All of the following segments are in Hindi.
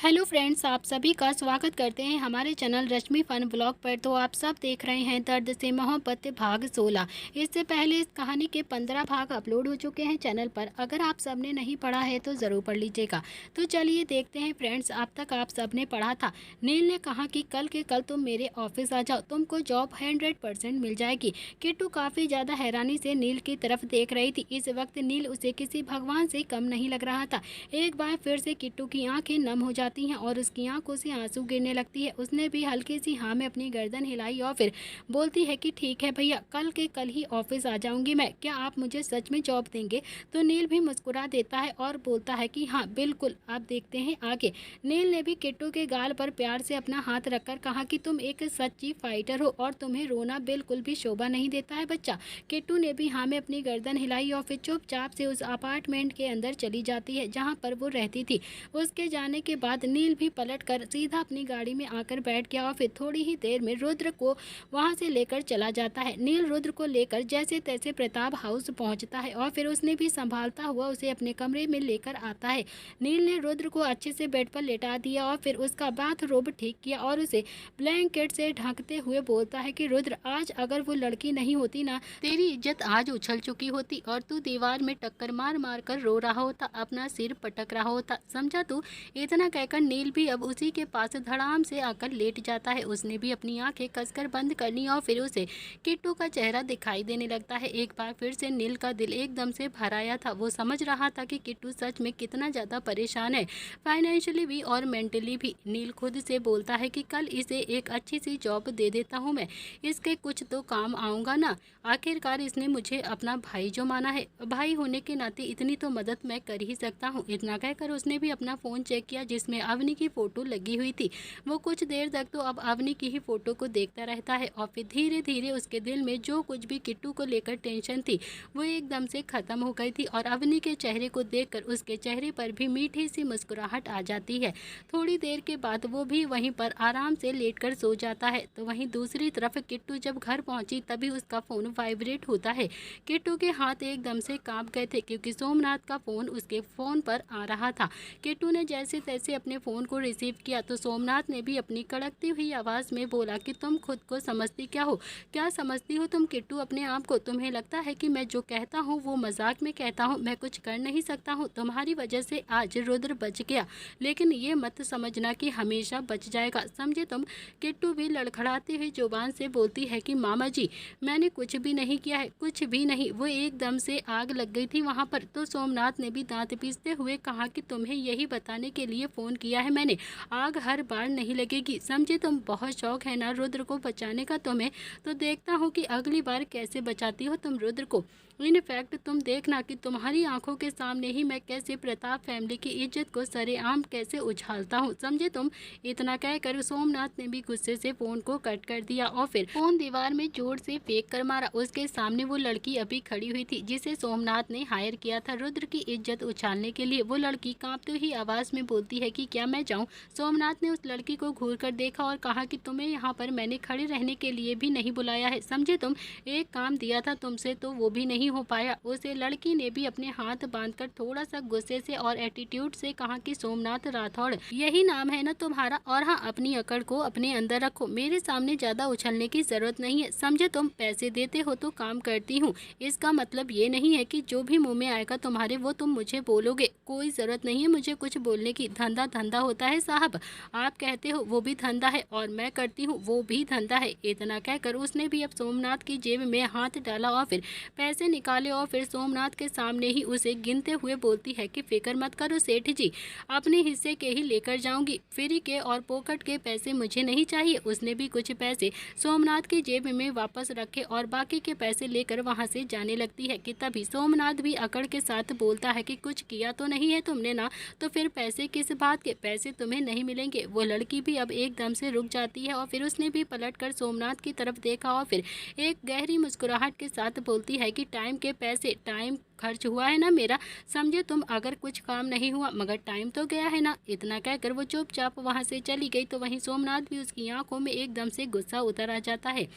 हेलो फ्रेंड्स, आप सभी का स्वागत करते हैं हमारे चैनल रश्मि फन ब्लॉग पर। तो आप सब देख रहे हैं दर्द से मोहब्बत भाग 16। इससे पहले इस कहानी के 15 भाग अपलोड हो चुके हैं चैनल पर। अगर आप सब ने नहीं पढ़ा है तो ज़रूर पढ़ लीजिएगा। तो चलिए देखते हैं फ्रेंड्स, अब तक आप सब ने पढ़ा था। नील ने कहा कि कल के कल तुम मेरे ऑफिस आ जाओ, तुमको जॉब 100% मिल जाएगी। किट्टू काफ़ी ज़्यादा हैरानी से नील की तरफ देख रही थी। इस वक्त नील उसे किसी भगवान से कम नहीं लग रहा था। एक बार फिर से किट्टू की आंखें नम हो जाती हैं और उसकी आंखों से आंसू गिरने लगती है। उसने भी हल्की सी हाँ में अपनी गर्दन हिलाई और फिर बोलती है कि ठीक है भैया, कल के कल ही ऑफिस आ जाऊंगी मैं। क्या आप मुझे सच में जॉब देंगे? तो नील भी मुस्कुरा देता है और बोलता है कि हाँ बिल्कुल। आप देखते हैं आगे। नील ने भी किट्टू के गाल पर प्यार से अपना हाथ रखकर कहा कि तुम एक सच्ची फाइटर हो और तुम्हें रोना बिल्कुल भी शोभा नहीं देता है बच्चा। किट्टू ने भी हाँ में अपनी गर्दन हिलाई और फिर चुपचाप से उस अपार्टमेंट के अंदर चली जाती है जहाँ पर वो रहती थी। उसके जाने के बाद नील भी पलटकर सीधा अपनी गाड़ी में आकर बैठ गया और फिर थोड़ी ही देर में रुद्र को वहां से लेकर चला जाता है। नील रुद्र को लेकर जैसे तैसे प्रताप हाउस पहुंचता है और फिर उसने भी संभालता हुआ उसे अपने कमरे में लेकर आता है। नील ने रुद्र को अच्छे से बेड पर लेटा दिया और फिर उसका बाथरोब ठीक किया और उसे ब्लैंकेट से ढकते हुए बोलता है कि रुद्र, आज अगर वो लड़की नहीं होती ना, तेरी इज्जत आज उछल चुकी होती और तू दीवार में टक्कर मार मार कर रो रहा होता, अपना सिर पटक रहा होता, समझा तू? इतना कहकर नील भी अब उसी के पास धड़ाम से आकर लेट जाता है। उसने भी अपनी आंखें कसकर बंद कर ली और फिर उसे किट्टू का चेहरा दिखाई देने लगता है। एक बार फिर से नील का दिल एकदम से भर आया था। वो समझ रहा था कि किट्टू सच में कितना ज़्यादा परेशान है, फाइनेंशियली भी और मेंटली भी। नील खुद से बोलता है कि कल इसे एक अच्छी सी जॉब दे देता हूँ मैं, इसके कुछ तो काम आऊँगा ना। आखिरकार इसने मुझे अपना भाई जो माना है, भाई होने के नाते इतनी तो मदद मैं कर ही सकता हूँ। इतना कहकर उसने भी अपना फ़ोन चेक किया जिसमें अवनी की फ़ोटो लगी हुई थी। वो कुछ देर तक तो अब अवनी की ही फ़ोटो को देखता रहता है और फिर धीरे धीरे उसके दिल में जो कुछ भी किट्टू को लेकर टेंशन थी वो एकदम से ख़त्म हो गई थी और अवनी के चेहरे को देखकर उसके चेहरे पर भी मीठी सी मुस्कुराहट आ जाती है। थोड़ी देर के बाद वो भी वहीं पर आराम से लेटकर सो जाता है। तो वहीं दूसरी तरफ किट्टू जब घर पहुंची तभी उसका फ़ोन वाइब्रेट होता है। किट्टू के हाथ एकदम से कांप गए थे क्योंकि सोमनाथ का फ़ोन उसके फ़ोन पर आ रहा था। किट्टू ने जैसे तैसे अपने फ़ोन को रिसीव किया तो सोमनाथ ने भी अपनी कड़कती हुई आवाज़ में बोला कि तुम खुद को समझती क्या हो? क्या समझती हो तुम किट्टू अपने आप को? तुम्हें लगता है कि मैं जो कहता हूँ वो मजाक में कहता हूँ? मैं कुछ कर नहीं सकता हूँ? तुम्हारी वजह से आज रुद्र बच गया, लेकिन ये मत समझना कि हमेशा बच जाएगा, समझे तुम? किट्टू भी लड़खड़ाती हुई जुबान से बोलती है कि मामा जी, मैंने कुछ भी नहीं किया है, कुछ भी नहीं। वो एकदम से आग लग गई थी वहाँ पर। तो सोमनाथ ने भी दांत पीसते हुए कहा कि तुम्हें यही बताने के लिए फ़ोन किया है मैंने, आग हर बार नहीं लगेगी, समझे तुम? बहुत शौक है ना रुद्र को बचाने का तुम्हें, तो देखता हूँ कि अगली बार कैसे बचाती हो तुम रुद्र को। इनफैक्ट तुम देखना कि तुम्हारी आंखों के सामने ही मैं कैसे प्रताप फैमिली की इज्जत को सरेआम कैसे उछालता हूँ, समझे तुम? इतना कहकर सोमनाथ ने भी गुस्से से फ़ोन को कट कर दिया और फिर फ़ोन दीवार में जोर से फेंक कर मारा। उसके सामने वो लड़की अभी खड़ी हुई थी जिसे सोमनाथ ने हायर किया था रुद्र की इज्जत उछालने के लिए। वो लड़की कांपती हुई आवाज़ में बोलती है कि क्या मैं जाऊँ? सोमनाथ ने उस लड़की को घूर कर देखा और कहा कि तुम्हें यहाँ पर मैंने खड़े रहने के लिए भी नहीं बुलाया है, समझे तुम? एक काम दिया था तुमसे तो वो भी नहीं हो पाया। उसे लड़की ने भी अपने हाथ बांधकर थोड़ा सा गुस्से से और एटीट्यूड से कहा कि सोमनाथ राठौड़ यही नाम है ना तुम्हारा? और हाँ, अपनी अकड़ को अपने अंदर रखो, मेरे सामने ज़्यादा उछलने की ज़रूरत नहीं है, समझे तुम? पैसे देते हो तो काम करती हूँ, इसका मतलब ये नहीं है कि जो भी मुँह में आएगा तुम्हारे वो तुम मुझे बोलोगे। कोई ज़रूरत नहीं है मुझे कुछ बोलने की। धंधा धंधा होता है साहब, आप कहते हो वो भी धंधा है और मैं करती हूँ वो भी धंधा है। इतना कहकर उसने भी अब सोमनाथ की जेब में हाथ डाला और फिर पैसे निकाले और फिर सोमनाथ के सामने ही उसे गिनते हुए बोलती है कि फिक्र मत करो सेठ जी, अपने हिस्से के ही लेकर जाऊंगी, फ्री के और पॉकेट के पैसे मुझे नहीं चाहिए। उसने भी कुछ पैसे सोमनाथ की जेब में वापस रखे और बाकी के पैसे लेकर वहां से जाने लगती है कि तभी सोमनाथ भी अकड़ के साथ बोलता है कि कुछ किया तो नहीं है तुमने ना, तो फिर पैसे किस बात के? पैसे तुम्हें नहीं मिलेंगे। वो लड़की भी अब एकदम से रुक जाती है और फिर उसने भी पलटकर सोमनाथ की तरफ देखा और फिर एक गहरी मुस्कुराहट के साथ बोलती है कि टाइम के पैसे, टाइम खर्च हुआ है ना मेरा, समझे तुम। अगर कुछ काम नहीं हुआ मगर टाइम तो गया है ना। इतना कहकर वो चुपचाप वहाँ से चली गई। तो वहीं सोमनाथ भी उसकी आंखों में एकदम से गुस्सा उतर आ जाता है।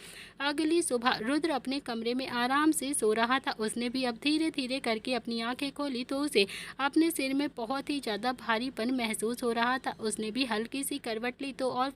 अगली सुबह रुद्र अपने कमरे में आराम से सो रहा था। उसने भी अब धीरे धीरे करके अपनी आंखें खोली तो उसे अपने सिर में बहुत ही ज़्यादा भारीपन महसूस हो रहा था। उसने भी हल्की सी करवट ली तो और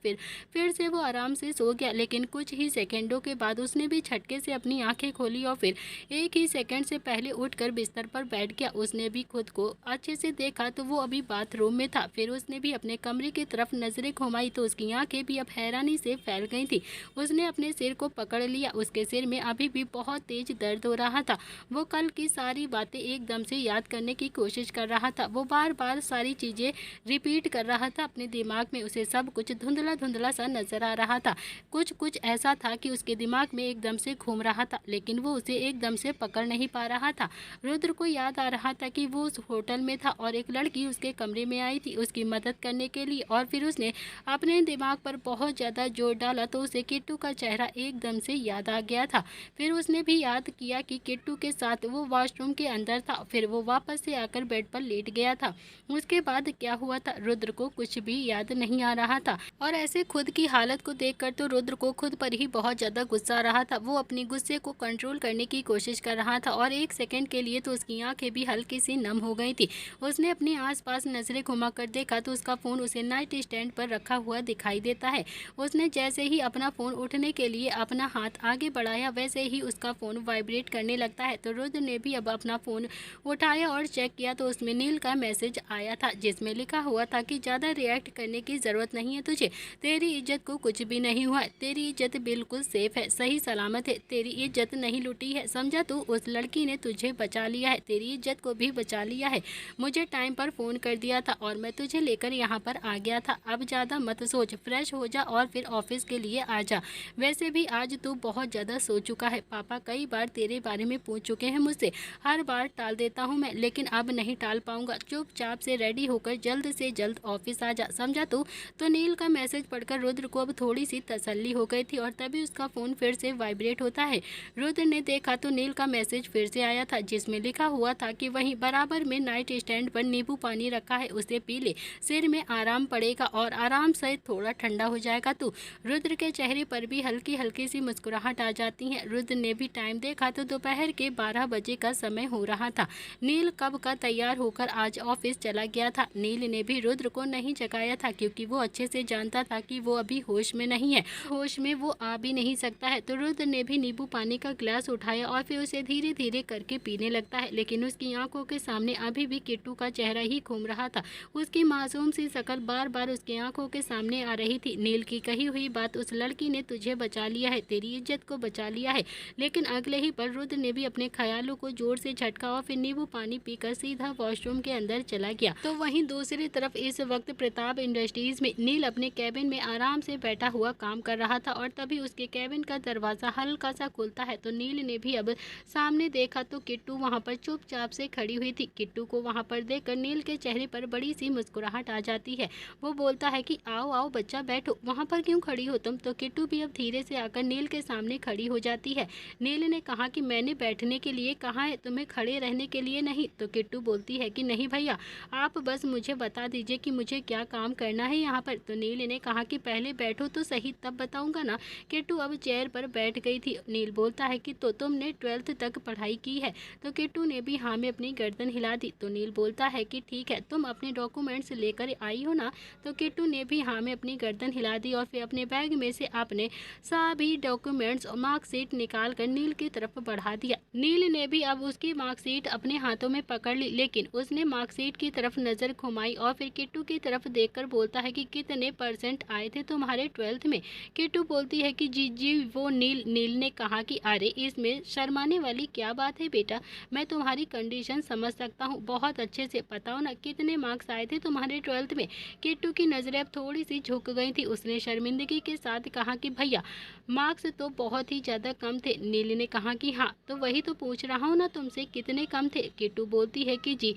फिर से वो आराम से सो गया। लेकिन कुछ ही सेकंडों के बाद उसने भी झटके से अपनी आंखें खोली और फिर एक ही सेकंड से पहले उठकर बिस्तर पर बैठ गया। उसने भी खुद को अच्छे से देखा तो वो अभी बाथरूम में था। फिर उसने भी अपने कमरे की तरफ नजरें घुमाई तो उसकी आंखें भी अब हैरानी से फैल गई थी। उसने अपने सिर को पकड़ लिया। उसके सिर में अभी भी बहुत तेज दर्द हो रहा था। वो कल की सारी बातें एकदम से याद करने की कोशिश कर रहा था। वो बार बार सारी चीजें रिपीट कर रहा था अपने दिमाग में। उसे सब कुछ धुंधला धुंधला सा नजर आ रहा था। कुछ कुछ ऐसा था कि उसके दिमाग में एकदम से घूम रहा था लेकिन वो उसे एकदम से पकड़ नहीं पा रहा था। रुद्र को याद आ रहा था कि वो उस होटल में था और एक लड़की उसके कमरे में आई थी उसकी मदद करने के लिए। और फिर उसने अपने दिमाग पर बहुत ज़्यादा जोर डाला तो उसे किट्टू का चेहरा एकदम से याद आ गया था। फिर उसने भी याद किया कि किट्टू के साथ वो वॉशरूम के अंदर था। फिर वो वापस से आकर बेड पर लेट गया था। उसके बाद क्या हुआ था रुद्र को कुछ भी याद नहीं आ रहा था। और ऐसे खुद की हालत को देखकर तो रुद्र को खुद पर ही बहुत ज़्यादा गुस्सा आ रहा था। वो अपने गुस्से को कंट्रोल करने की कोशिश कर रहा था और एक सेकंड के लिए तो उसकी आंखें भी हल्की सी नम हो गई थी। उसने अपने आसपास नजरें घुमाकर देखा तो उसका फ़ोन उसे नाइट स्टैंड पर रखा हुआ दिखाई देता है। उसने जैसे ही अपना फ़ोन उठने के लिए अपना हाथ आगे बढ़ाया वैसे ही उसका फ़ोन वाइब्रेट करने लगता है। तो रुद्र ने भी अब अपना फ़ोन उठाया और चेक किया तो उसमें नील का मैसेज आया था जिसमें लिखा हुआ था कि ज़्यादा रिएक्ट करने की ज़रूरत नहीं है तुझे। तेरी इज्जत को कुछ भी नहीं हुआ है। तेरी इज्जत बिल्कुल सेफ है, सही सलामत है। तेरी इज्जत नहीं लूटी है, समझा तू। उस लड़की ने तुझे बचा लिया है, तेरी इज्जत को भी बचा लिया है। मुझे टाइम पर फ़ोन कर दिया था और मैं तुझे लेकर यहाँ पर आ गया था। अब ज़्यादा मत सोच, फ्रेश हो जा और फिर ऑफिस के लिए आ जा। वैसे भी आज तू बहुत ज़्यादा सो चुका है। पापा कई बार तेरे बारे में पूछ चुके हैं मुझसे। हर बार टाल देता हूँ मैं लेकिन अब नहीं टाल पाऊँगा। चुपचाप से रेडी होकर जल्द से जल्द ऑफिस आ जा, समझा तू। तो नील का मैसेज पढ़कर रुद्र को अब थोड़ी सी तसल्ली हो गई थी और तभी उसका फ़ोन फिर से वाइब्रेट होता है। रुद्र ने देखा तो नील का मैसेज फिर से आया था जिसमें लिखा हुआ था कि वहीं बराबर में नाइट स्टैंड पर नींबू पानी रखा है, उसे पी ले, सिर में आराम पड़ेगा और आराम से थोड़ा ठंडा हो जाएगा तू। रुद्र के चेहरे पर भी हल्की हल्की सी मुस्कुराहट आ जाती है। रुद्र ने भी टाइम देखा तो दोपहर के 12 बजे का समय हो रहा था। नील कब का तैयार होकर आज ऑफिस चला गया था। नील ने भी रुद्र को नहीं जगाया था क्योंकि वो अच्छे से जानता था कि वो अभी होश में नहीं है, होश में वो आ भी नहीं सकता है। तो रुद्र ने भी नींबू पानी का गिलास उठाया और फिर उसे धीरे धीरे करके पीने लगता है। लेकिन उसकी आंखों के सामने अभी भी किट्टू का चेहरा ही घूम रहा था। उसकी मासूम सी शक्ल बार बार उसकी आंखों के सामने आ रही थी। नील की कही हुई बात, उस लड़की ने तुझे बचा लिया है, तेरी इज्जत को बचा लिया है। लेकिन अगले ही पल रुद्र ने भी अपने ख्यालों को जोर से झटका और फिर नींबू पानी पीकर सीधा वॉशरूम के अंदर चला गया। तो वहीं दूसरी तरफ इस वक्त प्रताप इंडस्ट्रीज में नील अपने कैबिन में आराम से बैठा हुआ काम कर रहा था और तभी उसके कैबिन का दरवाजा हल्का सा खुलता है। तो नील ने भी अब सामने देखा तो किट्टू वहां पर चुपचाप से खड़ी हुई थी। किट्टू को वहां पर देखकर नील के चेहरे पर बड़ी सी मुस्कुराहट आ जाती है। वो बोलता है कि आओ आओ बच्चा बैठो, वहां पर क्यों खड़ी हो तुम। तो किट्टू भी अब धीरे से आकर नील के सामने खड़ी हो जाती है। नील ने कहा कि मैंने बैठने के लिए कहा है, तुम्हें खड़े रहने के लिए नहीं। तो किट्टू बोलती है कि नहीं भैया, आप बस मुझे बता दीजिए कि मुझे क्या काम करना है यहाँ पर। तो नील ने कहा कि पहले बैठो तो सही, तब बताऊंगा ना। किट्टू अब चेयर पर बैठ गई थी। नील बोलता है कि तो तुमने 12th तक पढ़ाई की है। तो किट्टू ने भी हाँ में अपनी गर्दन हिला दी। तो नील बोलता है कि ठीक है, तुम अपने डॉक्यूमेंट्स लेकर आई हो ना। तो किट्टू ने भी हाँ में अपनी गर्दन हिला दी और फिर अपने बैग में से अपने सभी डॉक्यूमेंट्स और मार्कशीट निकाल कर नील की तरफ बढ़ा दिया। नील ने भी अब उसकी मार्कशीट अपने हाथों में पकड़ ली लेकिन उसने मार्कशीट की तरफ नजर घुमाई और फिर किट्टू की तरफ देखकर बोलता है कि कितने परसेंट आए थे तुम्हारे 12th में। किट्टू बोलती है कि जी जी वो नील ने कहा कि अरे इसमें शर्माने वाली क्या बात है बेटा, मैं तुम्हारी कंडीशन समझ सकता हूँ बहुत अच्छे से। बताओ ना कितने मार्क्स आए थे तुम्हारे 12th में। किट्टू की नजरें अब थोड़ी सी झुक गई थी। उसने शर्मिंदगी के साथ कहा कि भैया मार्क्स तो बहुत ही ज़्यादा कम थे। नील ने कहा कि हाँ तो वही तो पूछ रहा हूँ ना तुमसे, कितने कम थे। किट्टू बोलती है कि जी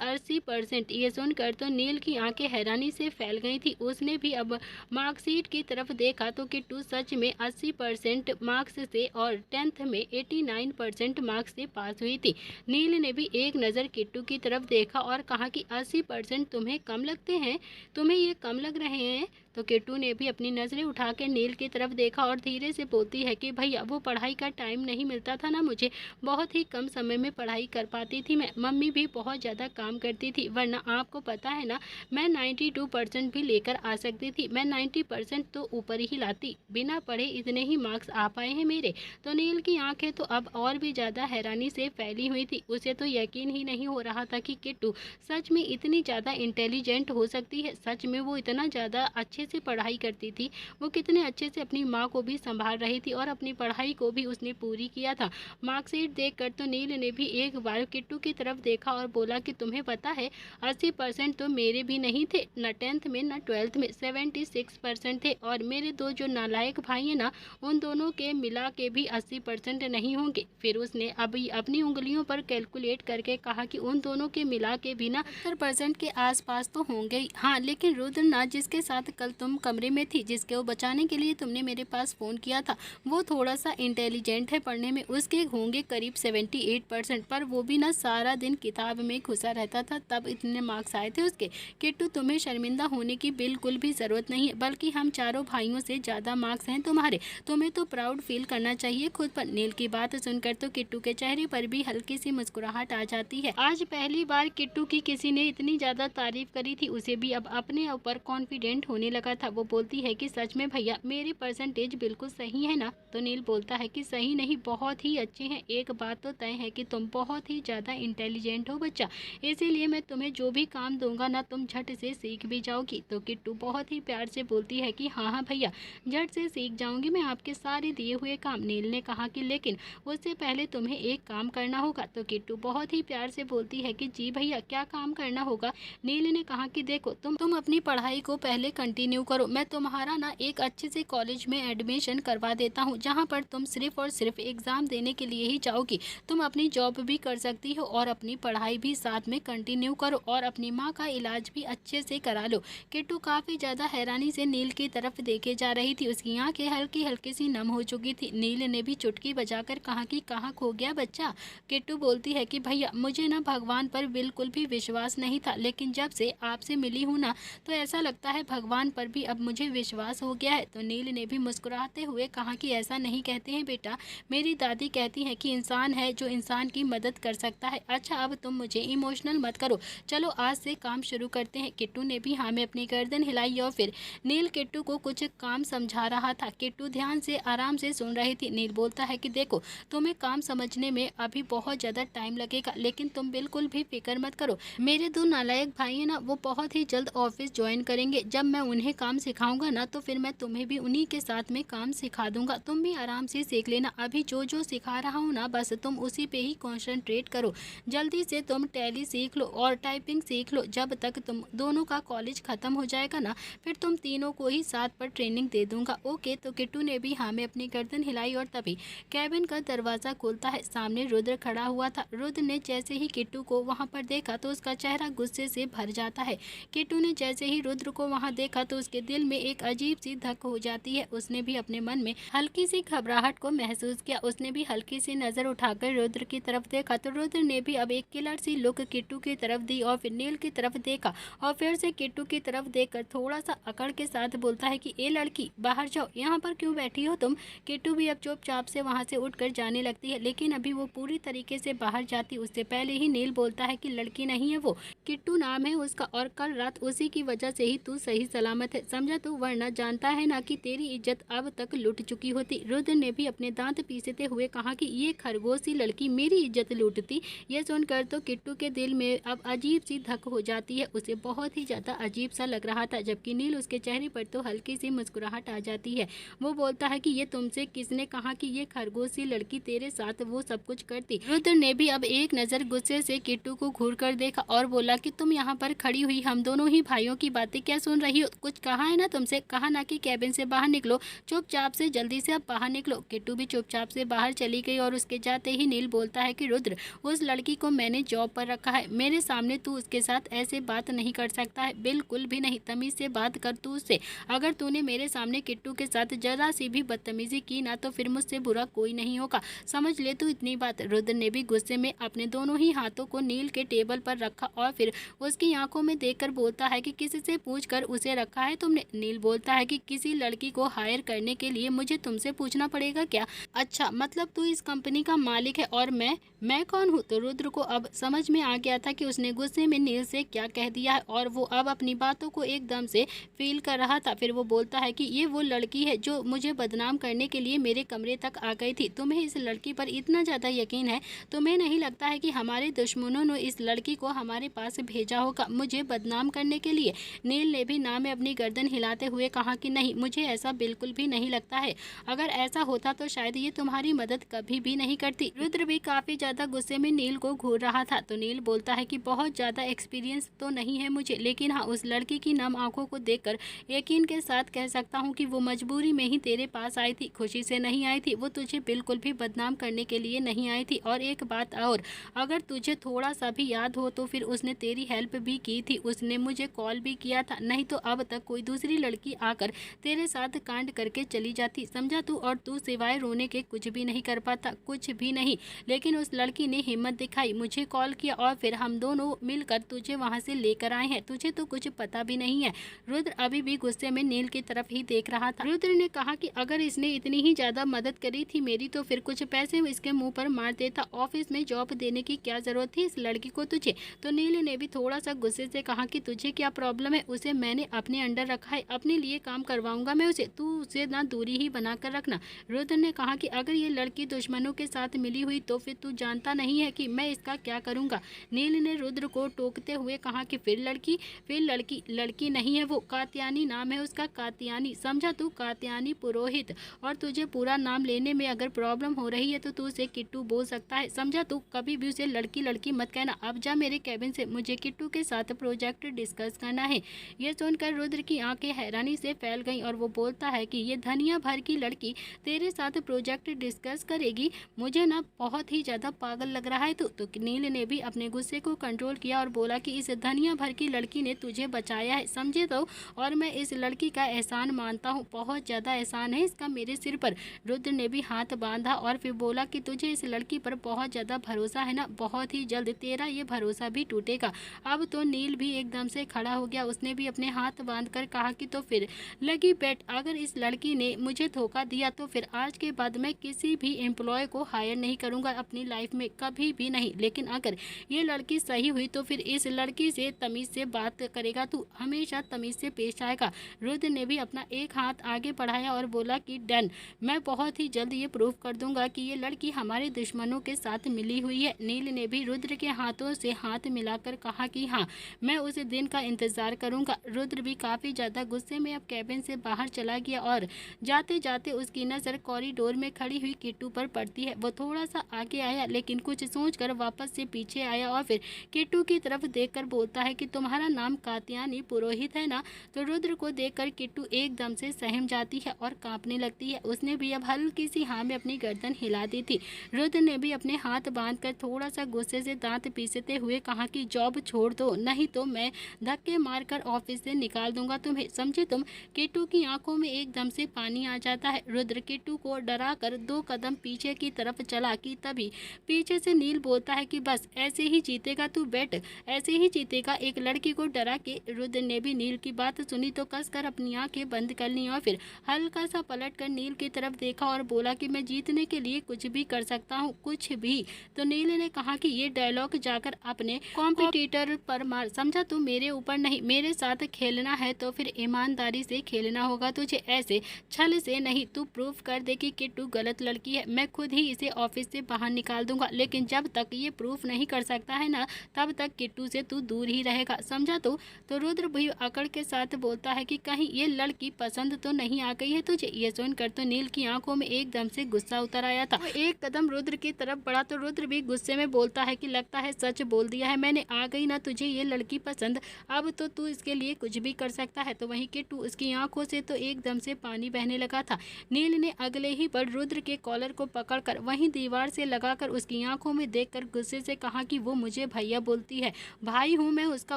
80%। ये सुनकर तो नील की आंखें हैरानी से फैल गई थी। उसने भी अब मार्कशीट की तरफ देखा तो किट्टू सच में 80% मार्क्स से और 10th में 89% मार्क्स से पास हुई थी। थी। नील ने भी एक नज़र किट्टू की तरफ देखा और कहा कि 80% तुम्हें कम लगते हैं, तुम्हें ये कम लग रहे हैं। तो किट्टू ने भी अपनी नज़रें उठा के नील की तरफ देखा और धीरे से बोलती है कि भैया वो पढ़ाई का टाइम नहीं मिलता था ना मुझे, बहुत ही कम समय में पढ़ाई कर पाती थी मैं, मम्मी भी बहुत ज़्यादा काम करती थी, वरना आपको पता है ना मैं 92% भी लेकर आ सकती थी, मैं 90% तो ऊपर ही लाती, बिना पढ़े इतने ही मार्क्स आ पाए हैं मेरे। तो नील की आंखें तो अब और भी ज़्यादा हैरानी से फैली हुई थी, उसे तो यकीन ही नहीं हो रहा था कि किट्टू सच में इतनी ज़्यादा इंटेलिजेंट हो सकती है, सच में वो इतना ज़्यादा अच्छे से पढ़ाई करती थी, वो कितने अच्छे से अपनी माँ को भी संभाल रही थी और अपनी पढ़ाई को भी उसने पूरी किया था। मार्कशीट देखकर तो नील ने भी एक बार किट्टू की तरफ देखा और बोला कि तुम्हें पता है 80% तो मेरे भी नहीं थे, न 10th में न 12th में, 76% थे, और मेरे दो जो नालायक भाई हैं ना उन दोनों के मिला के भी 80% नहीं होंगे। फिर उसने अभी अपनी उंगलियों पर कैलकुलेट करके कहा कि उन दोनों के मिला के भी ना 70% के आसपास तो होंगे ही। हाँ, लेकिन रुद्र ना जिसके साथ कल तुम कमरे में थी, जिसके वो बचाने के लिए तुमने मेरे पास फ़ोन किया था, वो थोड़ा सा इंटेलिजेंट है पढ़ने में, उसके होंगे करीब 78%, पर वो भी ना सारा दिन किताब में घुसा रहता था, तब इतने मार्क्स आए थे उसके। किट्टू तुम्हें शर्मिंदा होने की बिल्कुल भी ज़रूरत नहीं है, बल्कि हम चारों भाइयों से ज़्यादा मार्क्स हैं तुम्हारे, तुम्हें तो प्राउड फील करना चाहिए खुद पर। नील की बात सुनकर तो किट्टू के चेहरे पर भी हल्की सी मुस्कुराहट आ जाती है। आज पहली बार किट्टू की किसी ने इतनी ज़्यादा तारीफ करी थी, उसे भी अब अपने ऊपर कॉन्फिडेंट होने लगा था। वो बोलती है कि सच में भैया मेरी परसेंटेज बिल्कुल सही है ना? तो नील बोलता है कि सही नहीं, बहुत ही अच्छे हैं, एक बात तो तय है कि तुम बहुत ही ज़्यादा इंटेलिजेंट हो बच्चा, इसीलिए मैं तुम्हें जो भी काम दूंगा ना तुम झट से सीख भी जाओगी। तो किट्टू बहुत ही प्यार से बोलती है कि हाँ हाँ भैया, झट से सीख जाऊंगी मैं आपके सारे दिए हुए काम। नील ने कहा कि लेकिन उससे पहले तुम्हें एक काम करना होगा। तो किट्टू बहुत ही प्यार से बोलती है कि जी भैया क्या काम करना होगा? नील ने कहा कि देखो तुम अपनी पढ़ाई को पहले कंटिन्यू करो, मैं तुम्हारा ना एक अच्छे से कॉलेज में एडमिशन करवा देता हूँ, जहाँ पर तुम सिर्फ और सिर्फ एग्ज़ाम देने के लिए ही जाओगी, तुम अपनी जॉब भी कर सकती हो और अपनी पढ़ाई भी साथ में कंटिन्यू करो और अपनी माँ का इलाज भी अच्छे से करा लो। किट्टू काफ़ी ज़्यादा हैरानी से नील की तरफ देखे जा रही थी, उसकी आंखें हल्की हल्की सी नम हो चुकी थी। नील ने भी चुटकी बजाकर कहा कि कहाँ खो गया बच्चा? किट्टू बोलती है कि भैया मुझे ना भगवान पर बिल्कुल भी विश्वास नहीं था, लेकिन जब से आपसे मिली हूँ ना तो ऐसा लगता है भगवान पर भी अब मुझे विश्वास हो गया है। तो नील ने भी मुस्कुराते हुए कहा कि ऐसा नहीं कहते हैं बेटा, मेरी दादी कहती हैं कि इंसान है जो इंसान की मदद कर सकता है। अच्छा अब तुम मुझे इमोशनल मत करो, चलो आज से काम शुरू करते हैं। किट्टू ने भी हाँ में अपनी गर्दन हिलाई और फिर नील किट्टू को कुछ काम समझा रहा था। किट्टू ध्यान से आराम से सुन रही थी। नील बोलता है कि देखो तुम्हें काम समझने में अभी बहुत ज़्यादा टाइम लगेगा, लेकिन तुम बिल्कुल भी फिक्र मत करो, मेरे दो नालायक भाई हैं ना वो बहुत ही जल्द ऑफिस ज्वाइन करेंगे, जब मैं उन्हें काम सिखाऊंगा ना तो फिर मैं तुम्हें भी उन्हीं के साथ में काम सिखा दूंगा, तुम भी आराम से सीख लेना। अभी जो जो सिखा रहा हूँ ना बस तुम उसी पे ही कॉन्सेंट्रेट करो, जल्दी से तुम टैली सीख लो और टाइपिंग सीख लो, जब तक तुम दोनों का कॉलेज ख़त्म हो जाएगा ना फिर तुम तीनों को ही साथ पर ट्रेनिंग दे दूंगा। ओके। तो किट्टू ने भी हाँ में अपनी गर्दन हिलाई और तभी कैबिन का दरवाज़ा खुलता है। सामने रुद्र खड़ा हुआ था। रुद्र ने जैसे ही किट्टू को वहाँ पर देखा तो उसका चेहरा गुस्से से भर जाता है। किट्टू ने जैसे ही रुद्र को वहाँ देखा तो उसके दिल में एक अजीब सी धक हो जाती है। उसने भी अपने मन में हल्की सी घबराहट को महसूस किया। उसने भी हल्की सी नज़र उठाकर रुद्र की तरफ देखा तो रुद्र ने भी अब एक किलर सी लुक किट्टू की तरफ दी और फिर नील की तरफ देखा और फिर से किट्टू की तरफ देखकर थोड़ा सा अकड़ के साथ बोलता है कि ए लड़की बाहर जाओ, यहाँ पर क्यों बैठी हो तुम? किट्टू भी अब चुपचाप से वहाँ से उठकर जाने लगती है, लेकिन अभी वो पूरी तरीके से बाहर जाती उससे पहले ही नील बोलता है कि लड़की नहीं है वो, किट्टू नाम है उसका और कल रात उसी की वजह से ही तू सही सलामत है, समझा तू? वरना जानता है ना कि तेरी इज्जत अब तक लुट चुकी होती। रुद्र ने भी अपने दांत पीसते हुए कहा कि ये खरगोशी लड़की मेरी इज्जत लूटती। ये सुनकर तो किट्टू के दिल में अब अजीब सी धक हो जाती है, उसे बहुत ही ज़्यादा अजीब सा लग रहा था, जबकि नील उसके चेहरे पर तो हल्की सी मुस्कुराहट आ जाती है। वो बोलता है कि ये तुमसे किसने कहा कि ये खरगोशी लड़की तेरे साथ वो सब कुछ करती? रुद्र ने भी अब एक नज़र गुस्से से किट्टू को घूर कर देखा और बोला कि तुम यहाँ पर खड़ी हुई हम दोनों ही भाइयों की बातें क्या सुन रही हो? कुछ कहा है ना तुमसे? कहा ना कि कैबिन से बाहर निकलो, चुपचाप से जल्दी से अब बाहर निकलो। किट्टू भी चुपचाप से बाहर चली गई और उसके जाते ही नील बोलता है कि रुद्र उस लड़की को मैंने जॉब पर रखा है, मेरे सामने तू उसके साथ ऐसे बात नहीं कर सकता है, बिल्कुल भी नहीं, तमीज़ से बात कर तू उससे। अगर तूने मेरे सामने किट्टू के साथ जरा सी भी बदतमीजी की ना तो फिर मुझसे बुरा कोई नहीं होगा, समझ ले तू इतनी बात। रुद्र ने भी गुस्से में अपने दोनों ही हाथों को नील के टेबल पर रखा और फिर उसकी आंखों में देखकर बोलता है कि किसी से पूछकर उसे रखा है तुमने। नील बोलता है कि किसी लड़की को हायर करने के लिए मुझे तुमसे पूछना पड़ेगा क्या? अच्छा, मतलब तू इस कंपनी का मालिक है और मैं कौन हूँ? तो रुद्र को अब समझ में आ गया था कि उसने गुस्से में नील से क्या कह दिया है और वो अब अपनी बातों को एकदम से फील कर रहा था। फिर वो बोलता है कि ये वो लड़की है जो मुझे बदनाम करने के लिए मेरे कमरे तक आ गई थी। तुम्हें इस लड़की पर इतना ज़्यादा यकीन है? तुम्हें नहीं लगता है कि हमारे दुश्मनों ने इस लड़की को हमारे पास भेजा होगा मुझे बदनाम करने के लिए? नील ने भी ना में अपनी गर्दन हिलाते हुए कहा कि नहीं, मुझे ऐसा बिल्कुल भी नहीं लगता है। अगर ऐसा होता तो शायद ये तुम्हारी मदद कभी भी नहीं करती। रुद्र भी काफ़ी ज़्यादा गुस्से में नील को घूर रहा था। तो नील बोलता है कि बहुत ज़्यादा एक्सपीरियंस तो नहीं है मुझे, लेकिन हाँ, उस लड़की की नम आंखों को देखकर यकीन के साथ कह सकता हूँ कि वो मजबूरी में ही तेरे पास आई थी, खुशी से नहीं आई थी। वो तुझे बिल्कुल भी बदनाम करने के लिए नहीं आई थी। और एक बात और, अगर तुझे थोड़ा सा भी याद हो तो फिर उसने तेरी हेल्प भी की थी, उसने मुझे कॉल भी किया था, नहीं तो अब तक कोई दूसरी लड़की आकर तेरे साथ कांड करके चली जाती, समझा तू? और तू सिवाय रोने के कुछ भी नहीं कर पाता, कुछ भी नहीं। लेकिन उस लड़की ने हिम्मत दिखाई, मुझे कॉल किया और फिर हम दोनों मिलकर तुझे वहां से लेकर आए हैं। तुझे तो कुछ पता भी नहीं है। रुद्र अभी भी गुस्से में नील की तरफ ही देख रहा था। रुद्र ने कहा कि अगर इसने इतनी ही ज्यादा मदद करी थी मेरी तो फिर कुछ पैसे इसके मुंह पर मार देता। ऑफिस में जॉब देने की क्या जरूरत थी इस लड़की को तुझे? तो नील ने भी थोड़ा सा गुस्से से कहा कि तुझे क्या प्रॉब्लम है? उसे मैंने अपने अंडर रखा है, अपने लिए काम करवाऊंगा मैं उसे, तू उसे ना दूरी ही बना कर रखना। रुद्र ने कहा कि अगर ये लड़की दुश्मनों के साथ मिली हुई तो फिर तू जानता नहीं है कि मैं इसका क्या करूंगा। नील ने रुद्र को टोकते हुए कहा कि फिर लड़की नहीं है वो, कात्यायनी नाम है उसका, कात्यायनी, समझा तू? कात्यायनी पुरोहित। और तुझे पूरा नाम लेने में अगर प्रॉब्लम हो रही है तो तू उसे किट्टू बोल सकता है, समझा तू? कभी भी उसे लड़की मत कहना। अब जा मेरे कैबिन से, मुझे किट्टू के साथ प्रोजेक्ट डिस्कस करना है। यह सुनकर रुद्र की आंखें हैरानी से फैल गईं और वो बोलता है कि ये धनिया भर की लड़की तेरे साथ प्रोजेक्ट डिस्कस करेगी? मुझे ना बहुत ही ज्यादा पागल लग रहा है तू। तो नील ने भी अपने गुस्से को कंट्रोल किया और बोला कि इस धनिया भर की लड़की ने तुझे बचाया है, समझे तो? और मैं इस लड़की का एहसान मानता हूँ, बहुत ज्यादा एहसान है इसका मेरे सिर पर। रुद्र ने भी हाथ बांधा और फिर बोला कि तुझे इस लड़की पर बहुत ज्यादा भरोसा है ना? बहुत ही जल्द तेरा ये भरोसा भी टूटेगा। अब तो नील भी एकदम से खड़ा हो गया, उसने भी अपने हाथ बांध कर कहा कि तो फिर लगी बेट, अगर इस लड़की ने मुझे धोखा दिया तो फिर आज के बाद मैं किसी भी एम्प्लॉय को हायर नहीं करूंगा अपनी लाइफ में, कभी भी नहीं। लेकिन अगर ये लड़की सही हुई तो फिर इस लड़की से तमीज से बात करेगा तू, हमेशा तमीज से पेश आएगा। रुद्र ने भी अपना एक हाथ आगे बढ़ाया और बोला कि डन, मैं बहुत ही जल्द ये प्रूव कर दूंगा कि ये लड़की हमारे दुश्मनों के साथ मिली हुई है। नील ने भी रुद्र के हाथों से हाथ मिलाकर कहा कि हाँ, मैं उस दिन का इंतजार करूंगा। रुद्र भी काफी ज्यादा गुस्से में अब कैबिन से बाहर चला गया और जाते जाते उसकी नजर कॉरिडोर में खड़ी हुई किट्टू पर पड़ती है। वो थोड़ा सा आगे आया लेकिन कुछ सोचकर वापस से पीछे आया और फिर किट्टू की तरफ देखकर बोलता है कि तुम्हारा नाम कात्यायनी पुरोहित है ना? तो रुद्र को देखकर किट्टू एकदम से सहम जाती है और कांपने लगती है। उसने भी अब हल्की सी हाँ में अपनी गर्दन हिला दी थी। रुद्र ने भी अपने हाथ बांधकर थोड़ा सा गुस्से से दांत पीसते हुए कहा कि जॉब छोड़ दो, नहीं तो मैं धक्के मारकर ऑफिस से निकाल दूंगा तुम्हें, समझे तुम? किट्टू की आंखों में एकदम से पानी आ जाता है। रुद्र किट्टू को डरा कर 2 कदम पीछे की तरफ चला कि तभी पीछे से नील बोलता है कि बस ऐसे ही जीतेगा तू बेट, ऐसे ही जीतेगा। एक लड़की को डरा के रुद्र ने भी नील की बात सुनी तो कसकर अपनी आंखें बंद कर ली और फिर हल्का सा पलट कर नील की तरफ देखा और बोला कि मैं जीतने के लिए कुछ भी कर सकता हूँ, कुछ भी। तो नील ने कहा कि ये डायलॉग जाकर अपने कॉम्पिटिटर पर मार, समझा तू? मेरे ऊपर नहीं, मेरे साथ खेलना है तो फिर ईमानदारी से खेलना होगा तुझे, ऐसे छल से नहीं। तू प्रूफ कर दे कि किट्टू गलत लड़की है, मैं खुद ही इसे ऑफिस से बाहर निकाल दूंगा। लेकिन जब तक ये प्रूफ नहीं कर सकता है ना, तब तक किट्टू से तू दूर ही रहेगा, समझा तू? तो रुद्र भी अकड़ के साथ बोलता है कि कहीं ये लड़की पसंद तो नहीं आ गई है तुझे? ये सुनकर तो नील की आंखों में एकदम से गुस्सा उतर आया था। वो एक कदम रुद्र की तरफ बढ़ा तो रुद्र भी गुस्से में बोलता है कि लगता है सच बोल दिया है मैंने, आ गई ना तुझे ये लड़की पसंद, अब तो तू इसके लिए कुछ भी कर सकता है। तो वहीं किट्टू, उसकी आंखों से तो एकदम से पानी बहने लगा था। नील ने अगले ही पल रुद्र के कॉलर को पकड़कर वहीं दीवार से लगाकर उसकी आंखों में देखकर गुस्से से कहा कि वो मुझे भैया बोलती है, भाई हूँ मैं उसका,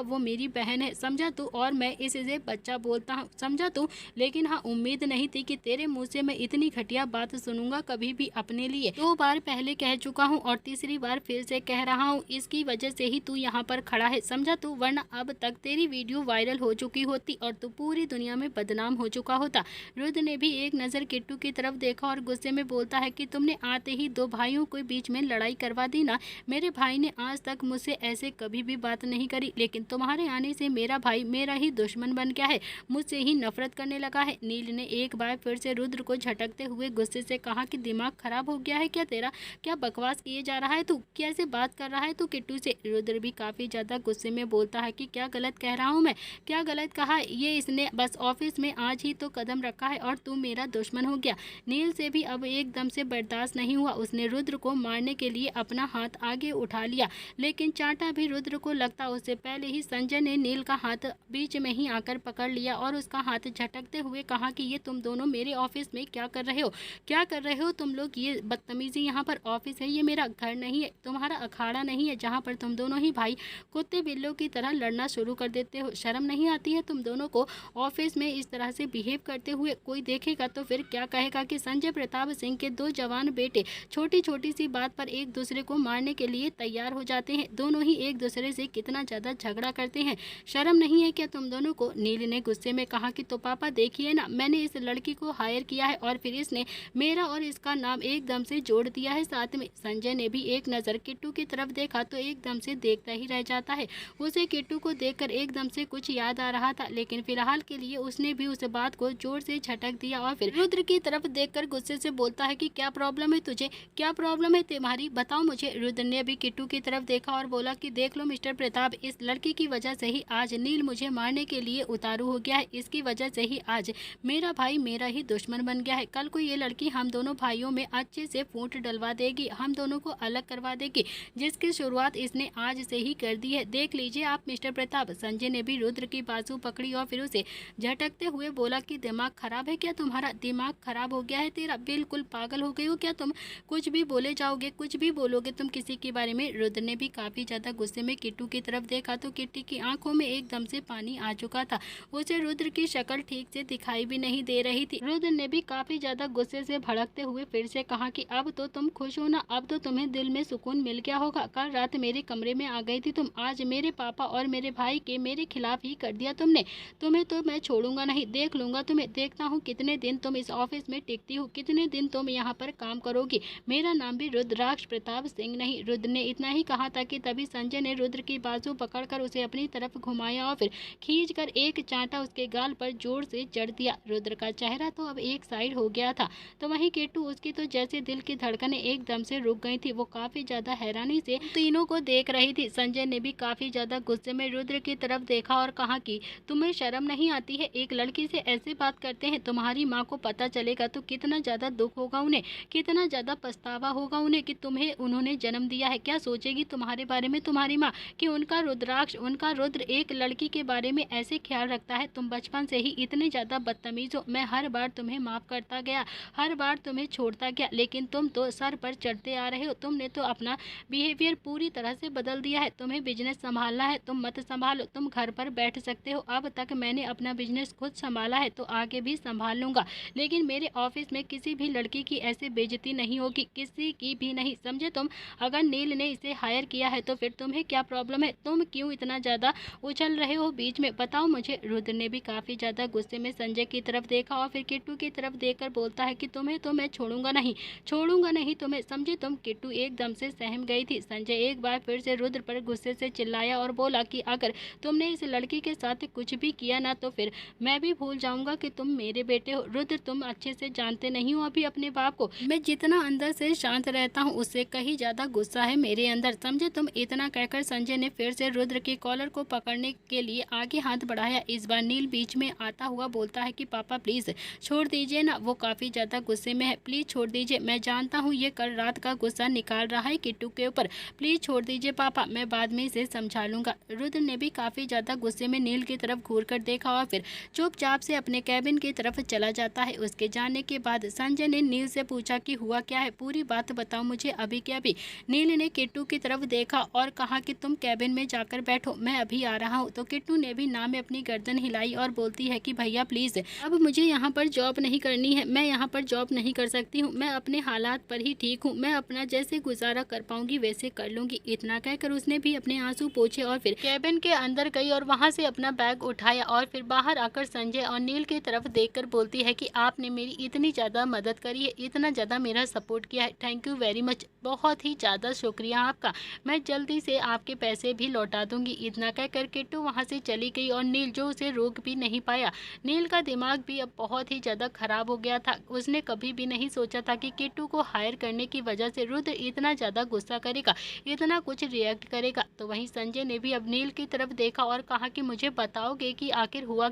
वो मेरी बहन है, समझा तू? और मैं इसे बच्चा बोलता हूँ, समझा तू? लेकिन हाँ, उम्मीद नहीं थी कि तेरे मुँह से मैं इतनी घटिया बात सुनूंगा कभी भी अपने लिए। 2 बार पहले कह चुका हूँ और तीसरी बार फिर से कह रहा हूँ, इसकी वजह से ही तू यहाँ पर खड़ा है, समझा तू? वरना अब तक तेरी वीडियो वायरल हो चुकी होती और तू पूरी दुनिया में बदनाम हो चुका होता। रुद्र ने भी एक नज़र किट्टू की तरफ देखा और गुस्से में बोलता है कि तुमने आते ही दो भाइयों के बीच में लड़ाई करवा दी ना। मेरे भाई ने आज तक मुझसे ऐसे कभी भी बात नहीं करी, लेकिन तुम्हारे आने से मेरा भाई मेरा ही दुश्मन बन गया है, मुझसे ही नफरत करने लगा है। नील ने एक बार फिर से रुद्र को झटकते हुए गुस्से से कहा कि दिमाग खराब हो गया है क्या तेरा? क्या बकवास किए जा रहा है तू? कैसे बात कर रहा है तू किट्टू से? रुद्र भी काफ़ी ज़्यादा गुस्से में बोलता है कि क्या गलत कह रहा हूँ मैं? क्या गलत कहा? ये इसने बस ऑफिस में आज ही तो कदम रखा है और तू मेरा दुश्मन हो गया। नील से भी अब एकदम से बर्दाश्त नहीं हुआ, उसने रुद्र को मारने के लिए अपना हाथ आगे उठा लिया, लेकिन चाटा भी रुद्र को लगता उससे पहले ही संजय ने नील का हाथ बीच में ही आकर पकड़ लिया और उसका हाथ झटकते हुए कहा कि ये तुम दोनों मेरे ऑफिस में क्या कर रहे हो? क्या कर रहे हो तुम लोग? ये बदतमीजी, यहाँ पर ऑफिस है, ये मेरा घर नहीं है, तुम्हारा अखाड़ा नहीं है जहाँ पर तुम दोनों ही भाई कुत्ते बिल्लों की तरह लड़ना शुरू कर देते हो। शर्म नहीं आती है तुम दोनों को? ऑफिस में इस तरह से बिहेव करते हुए कोई देखेगा तो फिर क्या कहेगा कि संजय प्रताप सिंह के दो जवान बेटे छोटी छोटी सी बात पर एक दूसरे को मारने के लिए तैयार हो जाते हैं। दोनों ही एक दूसरे से कितना ज़्यादा झगड़ा करते हैं, शर्म नहीं है क्या तुम दोनों को? नील ने गुस्से में कहा कि तो पापा देखिए ना, मैंने इस लड़की को हायर किया है और फिर इसने मेरा और इसका नाम एकदम से जोड़ दिया है साथ में। संजय ने भी एक नज़र किट्टू की तरफ देखा तो एकदम से देखता ही रह जाता है। उसे किट्टू को देखकर एकदम से कुछ याद आ रहा था, लेकिन फिलहाल के लिए उसने भी उस बात को जोर से झटक दिया और फिर रुद्र की तरफ देखकर गुस्से से बोलता है कि क्या प्रॉब्लम है तुझे? क्या प्रॉब्लम है तुम्हारी? बताओ मुझे। रुद्र ने भी किट्टू की तरफ देखा और बोला कि देख लो मिस्टर प्रताप, इस लड़की की वजह से ही आज नील मुझे मारने के लिए उतारू हो गया है, इसकी वजह से ही आज मेरा भाई मेरा ही दुश्मन बन गया है। कल को ये लड़की हम दोनों भाइयों में अच्छे से फूट डलवा देगी, हम दोनों को अलग करवा देगी, जिसकी शुरुआत इसने आज से ही कर दी है। देख लीजिए आप मिस्टर प्रताप। संजय ने भी रुद्र की बाजू पकड़ी और फिर उसे झटकते हुए बोला कि दिमाग खराब है क्या तुम्हारा? दिमाग खराब हो गया है तेरा? बिल्कुल पागल हो गए हो क्या तुम? कुछ भी बोले जाओगे, कुछ भी बोलोगे तुम किसी के बारे में? रुद्र ने भी काफ़ी ज़्यादा गुस्से में किट्टू की तरफ देखा तो किट्टी की आंखों में एकदम से पानी आ चुका था, उसे रुद्र की शक्ल ठीक से दिखाई भी नहीं दे रही थी। रुद्र ने भी काफ़ी ज़्यादा गुस्से से भड़कते हुए फिर से कहा कि अब तो तुम खुश हो ना? अब तो तुम्हें दिल में सुकून मिल गया होगा। कल रात मेरे कमरे में आ गई थी तुम, आज मेरे पापा और मेरे भाई के मेरे खिलाफ ही कर दिया तुमने। तुम्हें तो मैं छोड़ूंगा नहीं, देख लूंगा तुम्हें, देखता हूँ कितने दिन तुम इस ऑफिस में टिकती हो, कितने दिन तुम यहाँ पर काम करोगी। मेरा नाम भी रुद्राक्ष प्रताप सिंह नहीं। रुद्र ने इतना ही कहा था कि तभी संजय ने रुद्र की बाजू पकड़कर उसे अपनी तरफ घुमाया और फिर खींचकर एक चांटा उसके गाल पर जोर से जड़ दिया। रुद्र का चेहरा तो अब एक साइड हो गया था, तो वहीं किट्टू, उसकी तो जैसे दिल की धड़कनें एकदम से रुक गई थी। वो काफी ज्यादा हैरानी से तीनों को देख रही थी। संजय ने भी काफी ज्यादा गुस्से में रुद्र की तरफ देखा और कहा कि तुम्हें शर्म नहीं आती है? एक लड़की से ऐसे बात करते हैं, तुम्हारी माँ को पता चलेगा तो कितना ज्यादा दुख होगा उन्हें, कितना ज्यादा पछतावा होगा उन्हें कि तुम्हें उन्होंने जन्म दिया है। क्या सोचेगी तुम्हारे बारे में तुम्हारी माँ कि उनका रुद्राक्ष, उनका रुद्र एक लड़की के बारे में ऐसे ख्याल रखता है? तुम बचपन से ही इतने ज्यादा बदतमीज हो, मैं हर बार तुम्हें माफ करता गया, हर बार तुम्हें छोड़ता गया, लेकिन तुम तो सर पर चढ़ते आ रहे हो। तुमने तो अपना बिहेवियर पूरी तरह से बदल दिया है। तुम्हें बिजनेस संभालना है, तुम मत संभालो, तुम घर पर बैठ सकते हो। अब तक मैंने अपना बिजनेस खुद संभाला है तो आगे भी संभाल लूंगा, लेकिन मेरे ऑफिस में किसी भी लड़की की ऐसे बेइज्जती नहीं होगी, किसी की भी नहीं, समझे तुम? अगर नील ने इसे हायर किया है तो फिर तुम्हें क्या प्रॉब्लम है? तुम क्यों इतना ज्यादा उछल रहे हो बीच में, बताओ मुझे। रुद्र ने भी काफी ज्यादा गुस्से में संजय की तरफ देखा और फिर किट्टू की तरफ देखकर बोलता है कि तुम्हें तो मैं छोड़ूंगा नहीं, छोड़ूंगा नहीं तुम्हें, समझे तुम? किट्टू एकदम से सहम गई थी। संजय एक बार फिर से रुद्र पर गुस्से से चिल्लाया और बोला कि अगर तुमने इस लड़की के साथ कुछ भी किया ना तो फिर मैं भी भूल जाऊंगा कि तुम मेरे बेटे हो। रुद्र, तुम अच्छे से जानते नहीं हो अभी अपने बाप को। मैं जितना अंदर से शांत रहता हूँ उससे कहीं ज्यादा गुस्सा है मेरे अंदर, समझे तुम? इतना कहकर संजय ने फिर से रुद्र के कॉलर को पकड़ने के लिए आगे हाथ बढ़ाया। इस बार नील बीच में आता हुआ बोलता है कि पापा प्लीज छोड़ दीजिए ना, वो काफी ज्यादा गुस्से में है, प्लीज छोड़ दीजिए। मैं जानता हूँ ये कल रात का गुस्सा निकाल रहा है किट्टू के ऊपर, प्लीज छोड़ दीजिए पापा, मैं बाद में इसे समझा लूंगा। रुद्र ने भी काफी ज्यादा गुस्से में नील की तरफ घूर कर देखा और फिर चुपचाप से अपने कैबिन की तरफ चला जाता है। उसके जाने के बाद संजय ने नील से पूछा कि हुआ क्या है, पूरी बात बताओ मुझे अभी के अभी। नील ने किट्टू की तरफ देखा और कहा कि तुम कैबिन में जाकर बैठो, मैं अभी आ रहा हूँ। तो किट्टू ने भी ना में अपनी गर्दन हिलाई और बोलती है कि भैया प्लीज अब मुझे यहाँ पर जॉब नहीं करनी है, मैं यहाँ पर जॉब नहीं कर सकती हूँ, मैं अपने हालात पर ही ठीक हूँ, मैं मैं अपना जैसे गुजारा कर पाऊंगी वैसे कर लूंगी। इतना कहकर उसने भी अपने आंसू पोंछे और फिर कैबिन के अंदर गई और वहां से अपना बैग उठाया और फिर बाहर आकर संजय और नील की तरफ देखकर बोलती है कि आपने मेरी इतनी ज़्यादा मदद करी है, इतना ज़्यादा मेरा सपोर्ट किया है, थैंक यू वेरी मच, बहुत ही ज़्यादा शुक्रिया आपका, मैं जल्दी से आपके पैसे भी लौटा दूंगी। इतना कहकर किट्टू वहाँ से चली गई और नील जो उसे रोक भी नहीं पाया। नील का दिमाग भी अब बहुत ही ज़्यादा खराब हो गया था। उसने कभी भी नहीं सोचा था कि किट्टू को हायर करने की वजह से रुद्र इतना ज़्यादा गुस्सा करेगा, इतना कुछ रिएक्ट करेगा। तो वहीं संजय ने भी अब नील की तरफ देखा और कहा कि मुझे बताओगे कि आखिर हुआ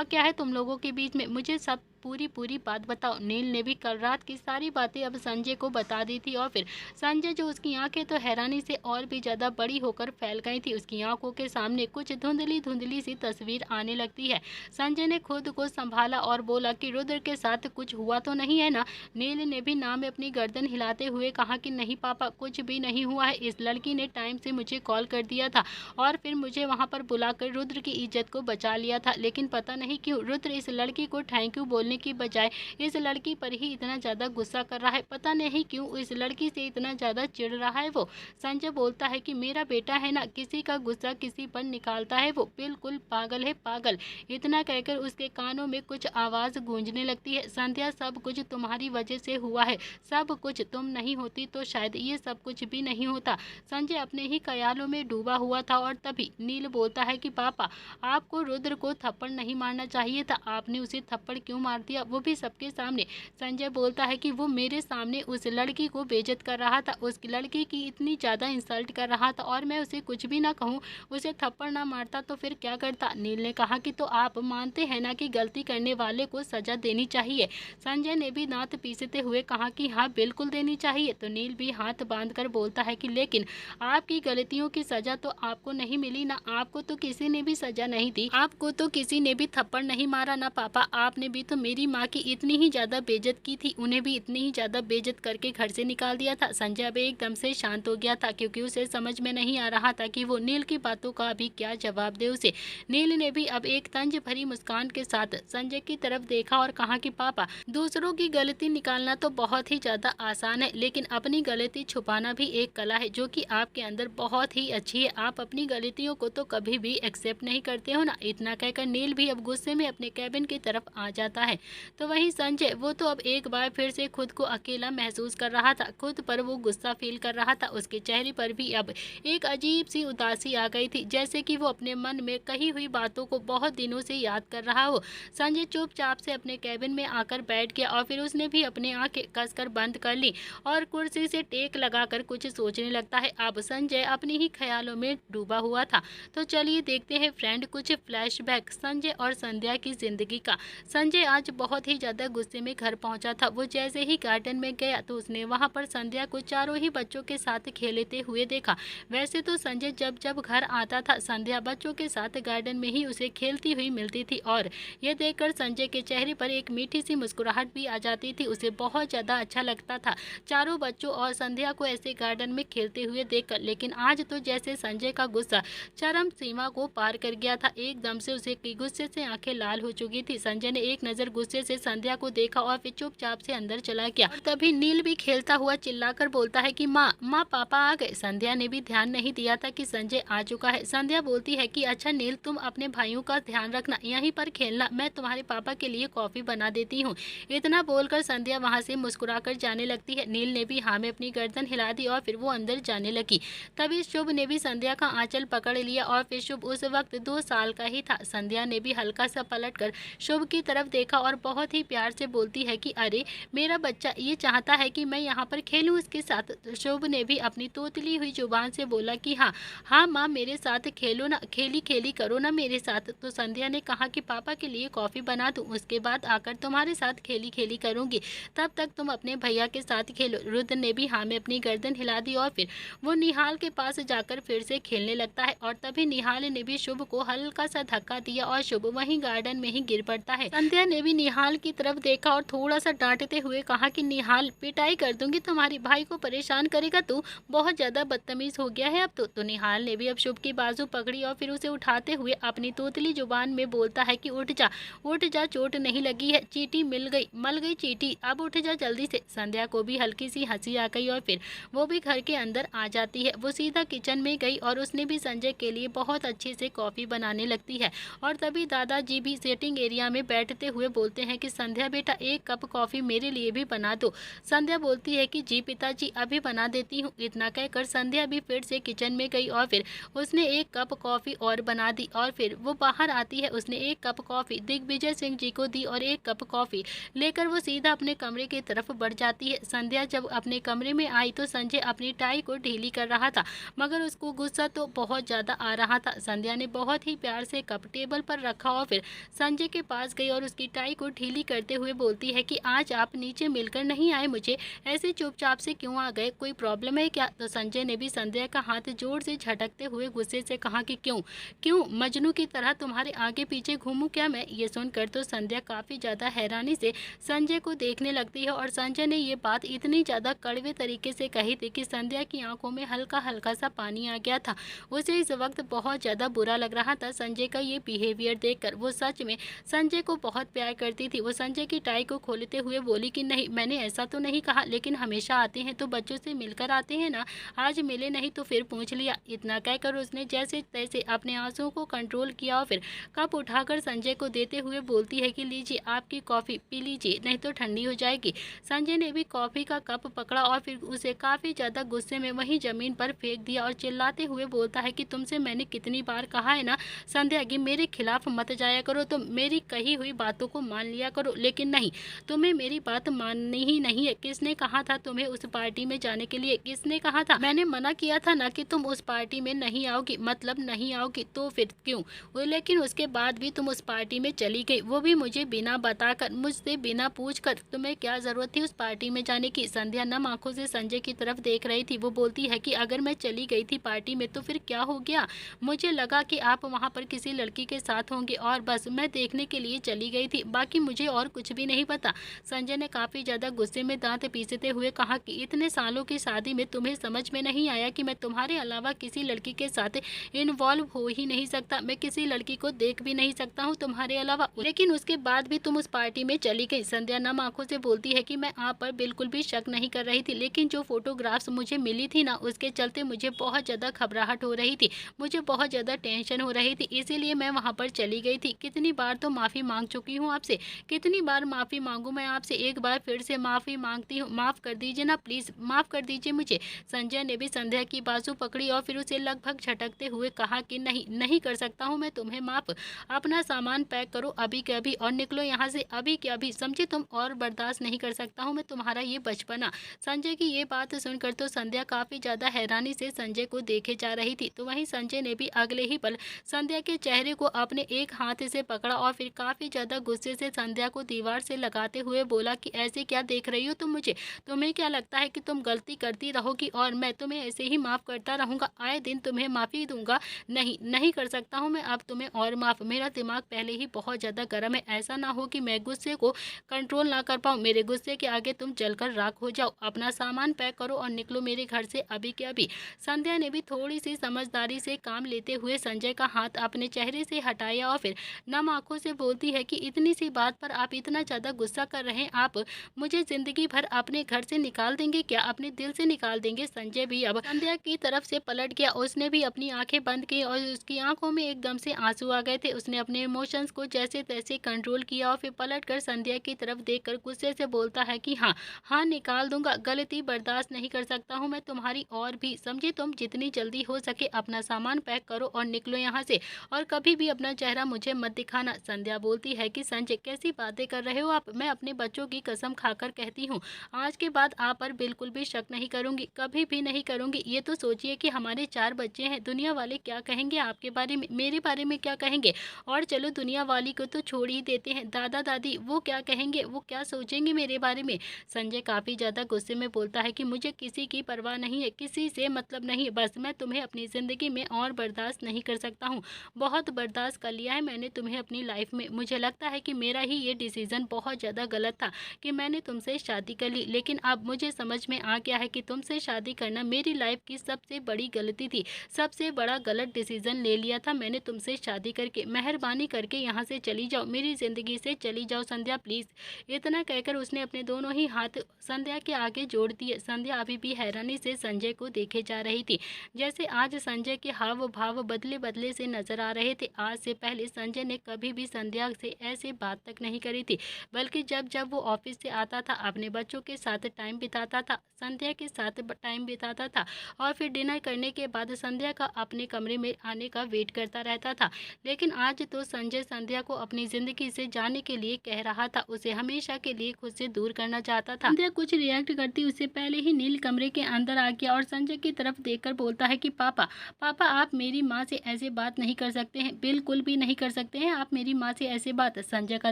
क्या है तुम लोगों के बीच में, मुझे सब पूरी बात बताओ। नील ने भी कल रात की सारी बातें अब संजय को बता दी थी और फिर संजय जो उसकी आंखें तो हैरानी से और भी ज़्यादा बड़ी होकर फैल गई थी। उसकी आंखों के सामने कुछ धुंधली सी तस्वीर आने लगती है। संजय ने खुद को संभाला और बोला कि रुद्र के साथ कुछ हुआ तो नहीं है ना। नील ने भी ना में अपनी गर्दन हिलाते हुए कहा कि नहीं पापा, कुछ भी नहीं हुआ है, इस लड़की ने टाइम से मुझे कॉल कर दिया था और फिर मुझे वहाँ पर बुलाकर रुद्र की इज्जत को बचा लिया था, लेकिन पता नहीं क्यों रुद्र इस लड़की को थैंक यू बोलने की बजाय इस लड़की पर ही इतना ज्यादा गुस्सा कर रहा है। पता नहीं क्यों इस लड़की से इतना ज्यादा चिढ़ रहा है वो। संजय बोलता है कि मेरा बेटा है ना, किसी का गुस्सा किसी पर निकालता है, वो बिल्कुल पागल है, पागल। इतना कहकर उसके कानों में कुछ आवाज गूंजने लगती है, संध्या सब कुछ तुम्हारी वजह से हुआ है, सब कुछ, तुम नहीं होती तो शायद ये सब कुछ भी नहीं होता। संजय अपने ही ख्यालों में डूबा हुआ था और तभी नील बोलता है कि पापा, आपको रुद्र को थप्पड़ नहीं मारना चाहिए था, आपने उसे थप्पड़ क्यों मार दिया, वो भी सबके सामने। संजय बोलता है कि वो मेरे सामने उस लड़की को बेइज्जत कर रहा था, उस लड़की की इतनी ज़्यादा इंसल्ट कर रहा था और मैं उसे कुछ भी ना कहूँ, उसे थप्पड़ ना मारता तो फिर क्या करता। नील ने कहा कि तो आप मानते हैं ना कि गलती करने वाले को सजा देनी चाहिए। संजय ने भी दांत पीसते हुए कहा कि हाँ बिल्कुल देनी चाहिए। तो नील भी हाथ बांधकर बोलता है कि लेकिन आपकी गलतियों की सजा तो आपको नहीं मिली ना, आपको तो किसी ने भी सजा नहीं दी, आपको तो किसी ने भी थप्पड़ नहीं मारा ना पापा, आपने भी तो मेरी माँ की इतनी ही ज्यादा बेइज्जत की थी, उन्हें भी इतनी ही ज्यादा बेइज्जत करके घर से निकाल दिया था। संजय अब एकदम से शांत हो गया था क्योंकि उसे समझ में नहीं आ रहा था कि वो नील की बातों का अभी क्या जवाब दे उसे। नील ने भी अब एक तंज भरी मुस्कान के साथ संजय की तरफ देखा और कहा कि पापा, दूसरों की गलती निकालना तो बहुत ही ज्यादा आसान है, लेकिन अपनी गलती छुपाना भी एक कला है जो कि आपके अंदर बहुत ही अच्छी है, आप अपनी गलतियों को तो कभी भी एक्सेप्ट नहीं करते हो ना। इतना कहकर नील भी अब गुस्से में अपने कैबिन की तरफ आ जाता है। तो वहीं संजय, वो तो अब एक बार फिर से खुद को अकेला महसूस कर रहा था, खुद पर वो गुस्सा फील कर रहा था। उसके चेहरे पर भी अब एक अजीब सी उदासी आ गई थी, जैसे कि वो अपने मन में कही हुई बातों को बहुत दिनों से याद कर रहा हो। संजय चुपचाप से अपने कैबिन में आकर बैठ गया और फिर उसने भी अपनी आंखें कसकर बंद कर ली और कुर्सी से टेक लगाकर कुछ सोचने लगता है। अब संजय अपनी ही ख्यालों में डूबा हुआ था। तो चलिए देखते हैं फ्रेंड कुछ फ्लैशबैक संजय और संध्या की जिंदगी का। संजय आज बहुत ही ज्यादा गुस्से में घर पहुंचा था। वो जैसे ही गार्डन में गया तो उसने वहां पर संध्या को चारों ही बच्चों के साथ खेलते हुए देखा। वैसे तो संजय जब जब घर आता था संध्या बच्चों के साथ गार्डन में ही उसे खेलती हुई मिलती थी और ये देखकर संजय के चेहरे पर एक मीठी सी मुस्कुराहट भी आ जाती थी। उसे बहुत ज्यादा अच्छा लगता था चारों बच्चों और संध्या को ऐसे गार्डन में खेलते हुए देखकर। लेकिन आज तो जैसे संजय का गुस्सा चरम सीमा को पार कर गया था, एकदम से उसे गुस्से से आंखें लाल हो चुकी थी। संजय ने एक नजर गुस्से से संध्या को देखा और फिर चुपचाप से अंदर चला गया। और तभी नील भी खेलता हुआ चिल्लाकर बोलता है कि माँ पापा आ गए। संध्या ने भी ध्यान नहीं दिया था कि संजय आ चुका है। संध्या बोलती है कि अच्छा नील, तुम अपने भाइयों का ध्यान रखना, यहीं पर खेलना, मैं तुम्हारे पापा के लिए कॉफी बना देती हूँ। इतना बोलकर संध्या वहाँ से मुस्कुराकर जाने लगती है। नील ने भी हाँ में अपनी गर्दन हिला दी और फिर वो अंदर जाने लगी। तभी शुभ ने भी संध्या का आंचल पकड़ लिया और फिर शुभ उस वक्त 2 साल का ही था। संध्या ने भी हल्का सा पलटकर शुभ की तरफ देखा और बहुत ही प्यार से बोलती है कि अरे मेरा बच्चा ये चाहता है कि मैं यहाँ पर खेलूं उसके साथ। तो शुभ ने भी अपनी तोतली हुई जुबान से बोला कि हाँ माँ मेरे साथ खेलो ना, खेली खेली करो ना मेरे साथ। तो संध्या ने कहा कि पापा के लिए कॉफी बना दूं, उसके बाद आकर तुम्हारे साथ खेली खेली करूंगी, तब तक तुम अपने भैया के साथ खेलो। रुद्र ने भी हाँ में अपनी गर्दन हिला दी और फिर वो निहाल के पास जाकर फिर से खेलने लगता है। और तभी निहाल ने भी शुभ को हल्का सा धक्का दिया और शुभ वहीं गार्डन में ही गिर पड़ता है। संध्या ने भी भी निहाल की तरफ देखा और थोड़ा सा डांटते हुए कहा कि निहाल, पिटाई कर दूंगी, तुम्हारी भाई को परेशान करेगा तू, बहुत ज़्यादा बदतमीज़ हो गया है अब तो निहाल ने भी अब शुभ की बाजू पकड़ी और फिर उसे उठाते हुए अपनी तोतली जुबान में बोलता है कि उठ जा, चोट नहीं लगी है, चींटी मल गई चींटी, अब उठ जा जल्दी से। संध्या को भी हल्की सी हंसी आ गई और फिर वो भी घर के अंदर आ जाती है। वो सीधा किचन में गई और उसने भी संजय के लिए बहुत अच्छे से कॉफ़ी बनाने लगती है। और तभी दादाजी भी सिटिंग एरिया में बैठते हुए बोलते हैं कि संध्या बेटा, एक कप कॉफ़ी मेरे लिए भी बना दो। संध्या बोलती है कि जी पिताजी, अभी बना देती हूँ। इतना कहकर संध्या भी फिर से किचन में गई और फिर उसने एक कप कॉफ़ी और बना दी और फिर वो बाहर आती है। उसने एक कप कॉफ़ी दिग्विजय सिंह जी को दी और एक कप कॉफ़ी लेकर वो सीधा अपने कमरे की तरफ बढ़ जाती है। संध्या जब अपने कमरे में आई तो संजय अपनी टाई को ढीली कर रहा था, मगर उसको गुस्सा तो बहुत ज़्यादा आ रहा था। संध्या ने बहुत ही प्यार से कप टेबल पर रखा और फिर संजय के पास गई और उसकी टाई को ढीली करते हुए बोलती है कि आज आप नीचे मिलकर नहीं आए मुझे, ऐसे चुपचाप से क्यों आ गए, कोई प्रॉब्लम है क्या? तो संजय ने भी संध्या का हाथ जोर से झटकते हुए गुस्से से कहा कि क्यों क्यों मजनू की तरह तुम्हारे आगे पीछे घूमूं क्या मैं? ये सुनकर तो संध्या काफ़ी ज़्यादा हैरानी से संजय को देखने लगती है और संजय ने ये बात इतनी ज़्यादा कड़वे तरीके से कही थी कि संध्या की आंखों में हल्का हल्का सा पानी आ गया था। उसे इस वक्त बहुत ज़्यादा बुरा लग रहा था संजय का ये बिहेवियर देखकर। वो सच में संजय को बहुत प्यार करती थी। वो संजय की टाई को खोलते हुए बोली कि नहीं, मैंने ऐसा तो नहीं कहा, लेकिन हमेशा आते हैं तो बच्चों से मिलकर आते हैं ना, आज मिले नहीं तो फिर पूछ लिया। इतना कहकर उसने जैसे तैसे अपने आंसुओं को कंट्रोल किया और फिर कप उठाकर संजय को देते हुए बोलती है कि लीजिए आपकी कॉफ़ी पी लीजिए, नहीं तो ठंडी हो जाएगी। संजय ने भी कॉफ़ी का कप पकड़ा और फिर उसे काफ़ी ज़्यादा गुस्से में वहीं ज़मीन पर फेंक दिया और चिल्लाते हुए बोलता है कि तुमसे मैंने कितनी बार कहा है ना संध्या कि मेरे खिलाफ मत जाया करो, तो मेरी कही हुई बातों को मान लिया करो, लेकिन नहीं, तुम्हें मेरी बात माननी ही नहीं है। किसने कहा था तुम्हें उस पार्टी में जाने के लिए? किसने कहा था? मैंने मना किया था ना कि तुम उस पार्टी में नहीं आओगी, मतलब नहीं आओगी, तो फिर क्यों? लेकिन उसके बाद भी तुम उस पार्टी में चली गई, वो भी मुझे बिना बताकर, मुझसे बिना पूछकर। तुम्हें क्या जरूरत थी उस पार्टी में जाने की? संध्या नम आंखों से संजय की तरफ देख रही थी। वो बोलती है कि अगर मैं चली गई थी पार्टी में तो फिर क्या हो गया? मुझे लगा कि आप वहाँ पर किसी लड़की के साथ होंगे और बस मैं देखने के लिए चली गई थी, बाकी मुझे और कुछ भी नहीं पता। संजय ने काफ़ी ज़्यादा गुस्से में दांत पीसते हुए कहा कि इतने सालों की शादी में तुम्हें समझ में नहीं आया कि मैं तुम्हारे अलावा किसी लड़की के साथ इन्वॉल्व हो ही नहीं सकता, मैं किसी लड़की को देख भी नहीं सकता हूँ तुम्हारे अलावा, लेकिन उसके बाद भी तुम उस पार्टी में चली गई। संध्या नम आंखों से बोलती है कि मैं आप पर बिल्कुल भी शक नहीं कर रही थी, लेकिन जो फोटोग्राफ्स मुझे मिली थी ना, उसके चलते मुझे बहुत ज़्यादा घबराहट हो रही थी, मुझे बहुत ज़्यादा टेंशन हो रही थी, इसीलिए मैं वहाँ पर चली गई थी। कितनी बार तो माफ़ी मांग चुकी हूँ आपसे, कितनी बार माफ़ी मांगूँ मैं आपसे? एक बार फिर से माफ़ी मांगती हूँ, माफ़ कर दीजिए ना प्लीज़, माफ़ कर दीजिए मुझे। संजय ने भी संध्या की बाजू पकड़ी और फिर उसे लगभग झटकते हुए कहा कि नहीं, नहीं कर सकता हूँ मैं तुम्हें माफ़। अपना सामान पैक करो अभी के अभी और निकलो यहाँ से अभी के अभी, समझे तुम? और बर्दाश्त नहीं कर सकता हूँ मैं तुम्हारा ये बचपना। संजय की ये बात सुनकर तो संध्या काफ़ी ज़्यादा हैरानी से संजय को देखे जा रही थी। तो वहीं संजय ने भी अगले ही पल संध्या के चेहरे को अपने एक हाथ से पकड़ा और फिर काफ़ी ज़्यादा गुस्से से संध्या को दीवार से लगाते हुए बोला कि ऐसे क्या देख रही हो तुम मुझे? तुम्हें क्या लगता है कि तुम गलती करती रहोगी और मैं तुम्हें ऐसे ही माफ़ करता रहूँगा, आए दिन तुम्हें माफ़ी दूंगा? नहीं, नहीं कर सकता हूँ मैं अब तुम्हें और माफ़। मेरा दिमाग पहले ही बहुत ज़्यादा गर्म है, ऐसा ना हो कि मैं गुस्से को कंट्रोल ना कर पाऊँ, मेरे गुस्से के आगे तुम जलकर राख हो जाओ। अपना सामान पैक करो और निकलो मेरे घर से अभी के अभी। संध्या ने भी थोड़ी सी समझदारी से काम लेते हुए संजय का हाथ अपने चेहरे से हटाया और फिर नम आंखों से बोलती है कि इतनी सी बात पर आप इतना ज़्यादा गुस्सा कर रहे हैं, आप मुझे जिंदगी भर अपने घर से निकाल देंगे क्या? अपने दिल से निकाल देंगे? संजय भी अब संध्या की तरफ से पलट गया, उसने भी अपनी आंखें बंद की और उसकी आंखों में एकदम से आंसू आ गए थे। उसने अपने इमोशंस को जैसे तैसे कंट्रोल किया और फिर पलट कर संध्या की तरफ देखकर गुस्से से बोलता है कि हाँ हाँ, निकाल दूंगा, गलती बर्दाश्त नहीं कर सकता हूँ मैं तुम्हारी और भी, समझे तुम? जितनी जल्दी हो सके अपना सामान पैक करो और निकलो यहाँ से और कभी भी अपना चेहरा मुझे मत दिखाना। संध्या बोलती है कि संजय कैसी बातें कर रहे हो आप? मैं अपने बच्चों की कसम खाकर कहती हूँ आज के बाद आप पर बिल्कुल भी शक नहीं करूंगी, कभी भी नहीं करूंगी। ये तो सोचिए कि हमारे 4 बच्चे हैं, दुनिया वाले क्या कहेंगे आपके बारे में, मेरे बारे में क्या कहेंगे? और चलो दुनिया वाली को तो छोड़ ही देते हैं, दादा दादी वो क्या कहेंगे, वो क्या सोचेंगे मेरे बारे में? संजय काफ़ी ज़्यादा गुस्से में बोलता है कि मुझे किसी की परवाह नहीं है, किसी से मतलब नहीं, बस मैं तुम्हें अपनी ज़िंदगी में और बर्दाश्त नहीं कर सकता हूँ। बहुत बर्दाश्त कर लिया है मैंने तुम्हें अपनी लाइफ में, मुझे लगता है कि मेरा ही ये डिसीज़न बहुत ज़्यादा गलत था कि मैंने तुमसे शादी कर ली, लेकिन अब मुझे समझ में आ गया है कि तुमसे शादी करना मेरी लाइफ की सबसे बड़ी गलती थी, सबसे बड़ा गलत डिसीज़न ले लिया था मैंने तुमसे शादी करके। मेहरबानी करके यहाँ से चली जाओ, मेरी ज़िंदगी से चली जाओ संध्या प्लीज़। इतना कहकर उसने अपने दोनों ही हाथ संध्या के आगे जोड़ दिए। संध्या अभी भी हैरानी से संजय को देखे जा रही थी। जैसे आज संजय के हाव भाव बदले बदले से नजर आ रहे थे। आज से पहले संजय ने कभी भी संध्या से ऐसे बात तक नहीं करी थी, बल्कि जब जब वो ऑफिस से आता था अपने बच्चों के साथ टाइम बिताता था, संध्या के साथ टाइम बिताता था और फिर डिनर करने के बाद संध्या का अपने कमरे में आने का वेट करता रहता था। लेकिन आज तो संजय संध्या को अपनी जिंदगी से जाने के लिए कह रहा था, उसे हमेशा के लिए खुद से दूर करना चाहता था। संध्या कुछ रिएक्ट करती उससे पहले ही नील कमरे के अंदर आ गया और संजय की तरफ देखकर बोलता है कि पापा पापा आप मेरी माँ से ऐसे बात नहीं कर सकते हैं, बिल्कुल भी नहीं कर सकते हैं आप मेरी माँ से ऐसे बात। संजय का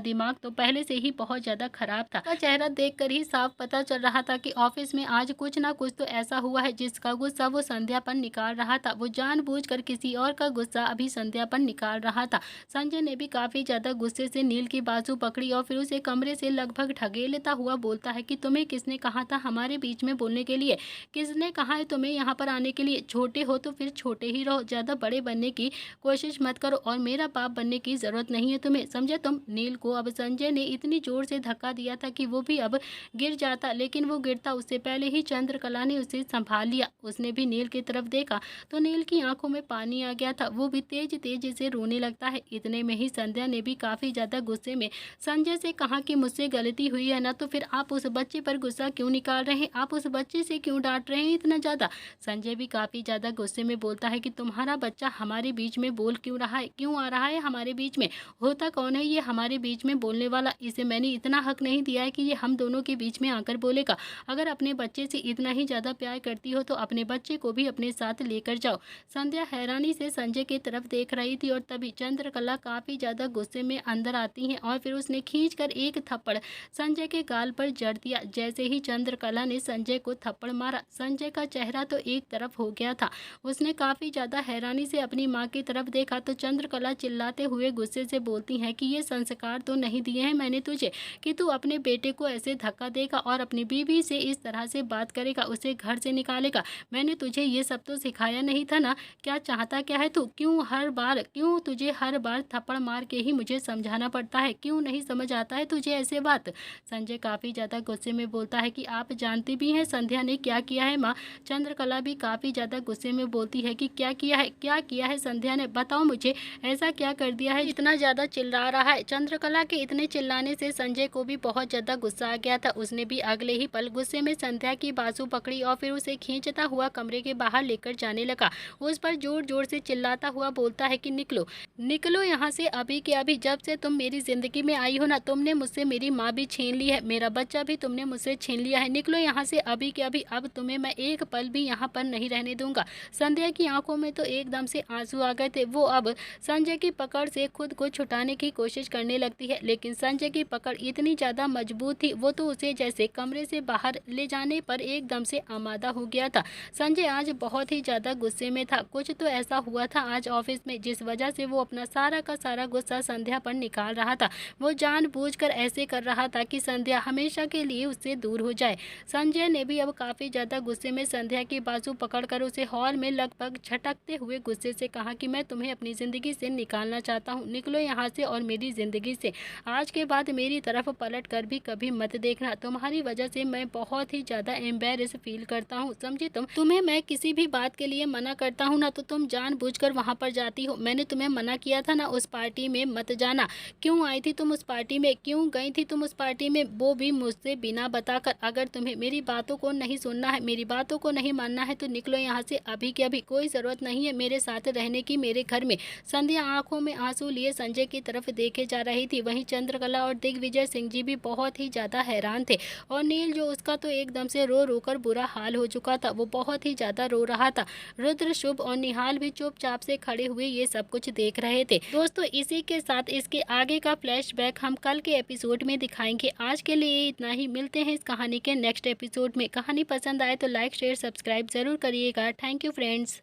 दिमाग तो पहले से ही बहुत ज्यादा खराब था। उसका चेहरा देखकर ही साफ पता चल रहा था कि ऑफिस में आज कुछ ना कुछ तो ऐसा हुआ है जिसका गुस्सा वो संध्या पर निकाल रहा था। वो जानबूझकर किसी और का गुस्सा अभी संध्या पर निकाल रहा था। संजय ने भी काफी ज्यादा गुस्से से नील की बाजू पकड़ी और फिर उसे कमरे से लगभग ढकेलता हुआ बोलता है कि तुम्हें किसने कहा था हमारे बीच में बोलने के लिए, किसने कहा है तुम्हें यहाँ पर आने के लिए? छोटे हो तो फिर छोटे ही रहो, ज्यादा बड़े बनने की कोशिश मत करो और मेरा बाप बनने की जरूरत नहीं है तुम्हें, समझे तुम? नील को अब संजय ने इतनी जोर से धक्का दिया था कि वो भी अब गिर जाता, लेकिन वो गिरता उससे पहले ही चंद्रकला ने उसे संभाल लिया। उसने भी नील की तरफ देखा तो नील की आंखों में पानी आ गया था, वो भी तेज तेज से रोने लगता है। इतने में ही संध्या ने भी काफी ज्यादा गुस्से में संजय से कहा कि मुझसे गलती हुई है ना, तो फिर आप उस बच्चे पर गुस्सा क्यों निकाल रहे हैं, आप उस बच्चे से क्यों डांट रहे हैं इतना ज्यादा? संजय भी काफी ज्यादा गुस्से में बोलता है कि तुम्हारा बच्चा हमारे बीच में बोल क्यों रहा है, क्यों आ रहा है हमारे बीच में? होता कौन है ये हमारे बीच में बोलने वाला? इसे मैंने इतना हक नहीं दिया है कि ये हम दोनों के बीच में आकर बोलेगा। अगर अपने बच्चे से इतना ही ज्यादा प्यार करती हो तो अपने बच्चे को भी अपने साथ लेकर जाओ। संध्या हैरानी से संजय की तरफ देख रही थी और तभी चंद्रकला काफी ज्यादा गुस्से में अंदर आती है और फिर उसने खींचकर एक थप्पड़ संजय के गाल पर जड़ दिया। जैसे ही चंद्रकला ने संजय को थप्पड़ मारा, संजय का चेहरा तो एक तरफ हो गया था। उसने काफी ज्यादा हैरानी से अपनी माँ की तरफ देखा तो चंद्रकला चिल्लाते हुए गुस्से से बोलती है कि ये संस्कार तो नहीं दिए हैं मैंने तुझे कि तू अपने बेटे को ऐसे धक्का देगा और अपनी बीवी से इस तरह से बात करेगा, उसे घर से निकालेगा। मैंने तुझे ये सब तो सिखाया नहीं था ना? क्या चाहता क्या है तू? क्यों तुझे हर बार थप्पड़ मार के ही मुझे समझाना पड़ता है? क्यों नहीं समझ आता है तुझे ऐसे बात? संजय काफी ज्यादा गुस्से में बोलता है कि आप जानती भी हैं संध्या ने क्या किया है माँ? चंद्रकला भी काफी ज्यादा गुस्से में बोलती है कि क्या किया है संध्या ने? बताओ मुझे, ऐसा क्या कर दिया है इतना ज्यादा चिल्ला रहा है? चंद्रकला के इतने चिल्लाने से संजय को भी बहुत ज्यादा गुस्सा आ गया था। उसने भी अगले ही पल गुस्से में संध्या की बाजू पकड़ी और फिर उसे खींचता हुआ कमरे के बाहर लेकर जाने लगा। उस पर जोर जोर से चिल्लाता हुआ बोलता है कि निकलो निकलो यहाँ से अभी के अभी। जब से तुम मेरी जिंदगी में आई हो ना, तुमने मुझसे मेरी माँ भी छीन ली है, मेरा बच्चा भी तुमने मुझसे छीन लिया है। निकलो यहाँ से अभी के अभी। अब तुम्हें मैं एक पल भी यहाँ पर नहीं रहने दूंगा। संध्या की आंखों में तो एकदम से आंसू आ गए थे। वो अब संजय की पकड़ से खुद को छुटाने की कोशिश करने लगती है, लेकिन संजय की पकड़ इतनी ज्यादा मजबूत थी, वो तो उसे जैसे कमरे से बाहर ले जाने पर एकदम से आमादा हो गया था। संजय आज बहुत ही ज्यादा गुस्से में था। कुछ तो ऐसा हुआ था आज ऑफिस में जिस वजह से वो अपना सारा का सारा गुस्सा संध्या पर निकाल रहा था। वो जानबूझकर ऐसे कर रहा था कि संध्या हमेशा के लिए उससे दूर हो जाए। संजय ने भी अब काफी ज्यादा गुस्से में संध्या की बाजू पकड़कर उसे हॉल में लगभग झटकते हुए गुस्से से कहा कि मैं तुम्हें अपनी जिंदगी से निकालना चाहता हूँ, निकलो यहाँ से और मेरी जिंदगी से। आज के बाद मेरी तरफ पलट कर भी कभी मत देखना। तुम्हारी वजह से मैं बहुत ही ज्यादा एम्बेरस फील करता हूँ, समझी तुम? तुम्हें मैं किसी भी बात के लिए मना करता हूँ ना तो तुम जानबूझकर वहाँ पर जाती हो। मैंने तुम्हें मना किया था ना उस पार्टी में मत जाना। क्यों आई थी तुम उस पार्टी में? क्यों गई थी तुम उस पार्टी में? वो भी मुझसे बिना बताकर। अगर तुम्हें मेरी बातों को नहीं सुनना है, मेरी बातों को नहीं मानना है तो निकलो यहाँ से अभी के अभी। कोई जरूरत नहीं है मेरे साथ रहने की मेरे घर में। संध्या आंखों में आंसू लिए संजय की तरफ देखे जा रही थी। वहीं चंद्रकला और दिग्विजय सिंह जी भी बहुत ही ज्यादा हैरान थे और नील जो उसका तो एकदम से रो रो कर बुरा हाल हो चुका था, वो बहुत ही ज्यादा रो रहा था। रुद्र, शुभ और निहाल भी चुपचाप से खड़े हुए ये सब कुछ देख रहे थे। दोस्तों इसी के साथ इसके आगे का फ्लैशबैक हम कल के एपिसोड में दिखाएंगे। आज के लिए इतना ही, मिलते हैं इस कहानी के नेक्स्ट एपिसोड में। कहानी पसंद आए तो लाइक शेयर सब्सक्राइब जरूर करिएगा। Thank you friends.